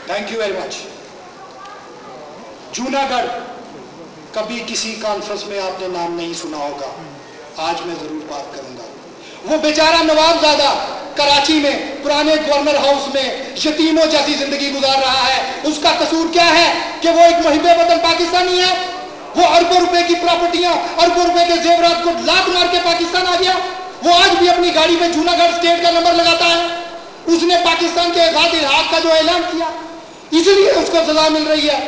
Thank you very much. Junagadh, कभी किसी conference में आपने नाम नहीं सुना होगा, आज मैं जरूर बात करूंगा। वो बेचारा नवाबजादा कराची में पुराने गवर्नर हाउस में यतीमों जैसी जिंदगी गुजार रहा है। उसका कसूर क्या है कि वो एक मुहिब्बे वतन पाकिस्तानी है। वो अरबों रुपए की प्रॉपर्टियां, अरबों रुपए के जेवरात को लात मार के पाकिस्तान आ गया। वो आज भी अपनी गाड़ी में जूनागढ़ स्टेट का नंबर लगाता है। उसने पाकिस्तान के आजाद इलाक का जो ऐलान किया, इसलिए उसको सजा मिल रही है,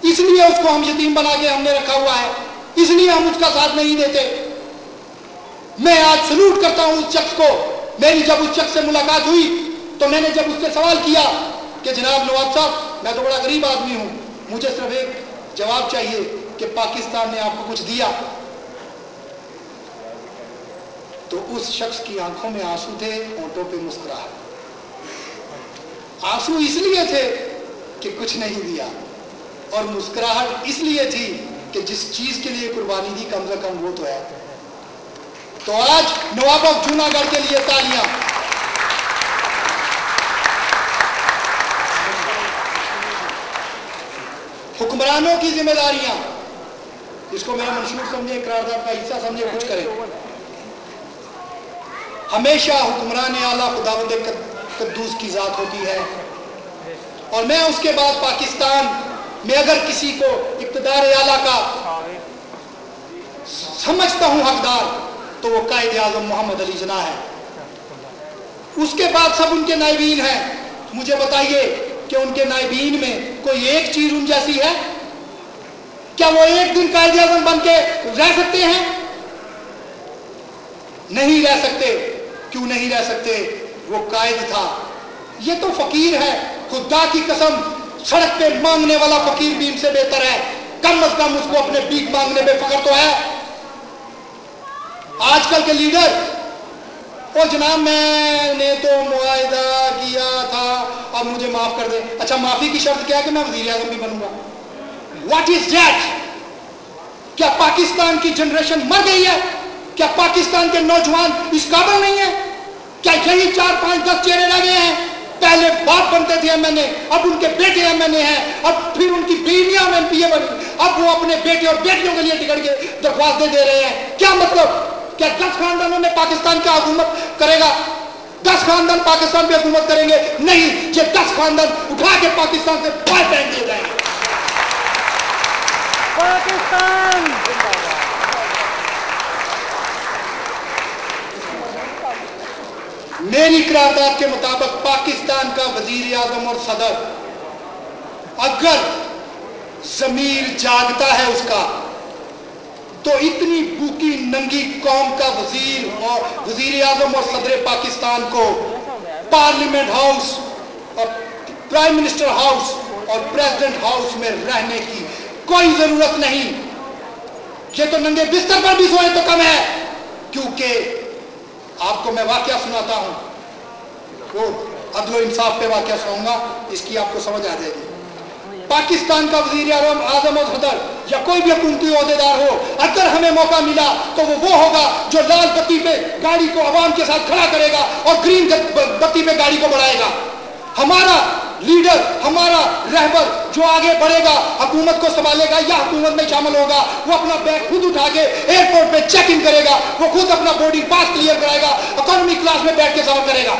इसलिए उसको हम यतीम बना के हमने रखा हुआ है, इसलिए हम उसका साथ नहीं देते। मैं आज सलूट करता हूं उस शख्स को। मेरी जब उस शख्स से मुलाकात हुई तो मैंने जब उससे सवाल किया कि जनाब नवाब साहब, मैं तो बड़ा गरीब आदमी हूं, मुझे सिर्फ एक जवाब चाहिए कि पाकिस्तान ने आपको कुछ दिया, तो उस शख्स की आंखों में आंसू थे, होंठों पे मुस्कुराहट। आंसू इसलिए थे कि कुछ नहीं दिया, और मुस्कुराहट इसलिए थी कि जिस चीज के लिए कुर्बानी दी कम से कम वो तो है। तो आज नवाब ऑफ जूनागढ़ के लिए तालियां। हुक्मरानों की जिम्मेदारियां, इसको मेरा मंशूर समझे, करारदाद का हिस्सा समझे, कुछ करें। हमेशा हुक्मरान आला खुदावंद कद्दूस की जात होती है, और मैं उसके बाद पाकिस्तान में अगर किसी को इक़्तिदार आला का समझता हूं हकदार, तो वो कायद आज़म मोहम्मद अली जिन्ना है। उसके बाद सब उनके नायबीन हैं। मुझे बताइए कि उनके नायबीन में कोई एक चीज उन जैसी है? क्या वो एक दिन कायद आज़म बन के रह सकते हैं? नहीं रह सकते। क्यों नहीं रह सकते? वो कायद था। ये तो फकीर है, खुदा की कसम, सड़क पे मांगने वाला फकीर भी इनसे बेहतर है। कम अज कम उसको अपने भीख मांगने में फख्र तो है। आजकल के लीडर, ओ जनाब मैंने तो मुआहिदा किया था, अब मुझे माफ कर दे। अच्छा, माफी की शर्त क्या है? कि मैं वजीर आज़म भी बनूंगा। What is that? क्या पाकिस्तान की जनरेशन मर गई है? क्या पाकिस्तान के नौजवान इस काबिल नहीं है? क्या यही 4, 5, 10 चेहरे रह गए हैं? पहले बाप बनते थे एमएनए, अब उनके बेटे एमएनए हैं, अब फिर उनकी बीवियां एमपीए बनी, अब वो अपने बेटे और बेटियों के लिए टिकट के दरख्वास्तें दे रहे हैं। क्या मतलब? क्या 10 खानदानों में पाकिस्तान का हुकूमत करेगा? 10 खानदान पाकिस्तान पे हुकूमत करेंगे? नहीं, ये 10 खानदान उठा के पाकिस्तान से बाहर फेंक दिए जाएंगे। पाकिस्तान मेरी करारदाद के मुताबिक पाकिस्तान का वजीर आजम और सदर, अगर जमीर जागता है उसका, तो इतनी भूखी नंगी कौम का वजीर आजम और सदर पाकिस्तान को पार्लियामेंट हाउस और प्राइम मिनिस्टर हाउस और प्रेसिडेंट हाउस में रहने की कोई जरूरत नहीं। ये तो नंगे बिस्तर पर भी सोए तो कम है। क्योंकि आपको मैं वाकया सुनाता हूं, वो अदलो इंसाफ पे वाकया सुनाऊंगा, इसकी आपको समझ आ जाएगी। पाकिस्तान का वजीर आजम और सदर या कोई भी हुकूमती ओहदेदार हो, अगर हमें मौका मिला तो वो होगा जो लाल बत्ती पे गाड़ी को अवाम के साथ खड़ा करेगा और ग्रीन बत्ती पे गाड़ी को बढ़ाएगा। हमारा लीडर, हमारा रहबर जो आगे बढ़ेगा, हुकूमत को संभालेगा या हुकूमत में शामिल होगा, वो अपना बैग खुद उठा के एयरपोर्ट पे चेक इन करेगा, वो खुद अपना बोर्डिंग पास क्लियर कराएगा, इकोनॉमी क्लास में बैठ के सफर करेगा।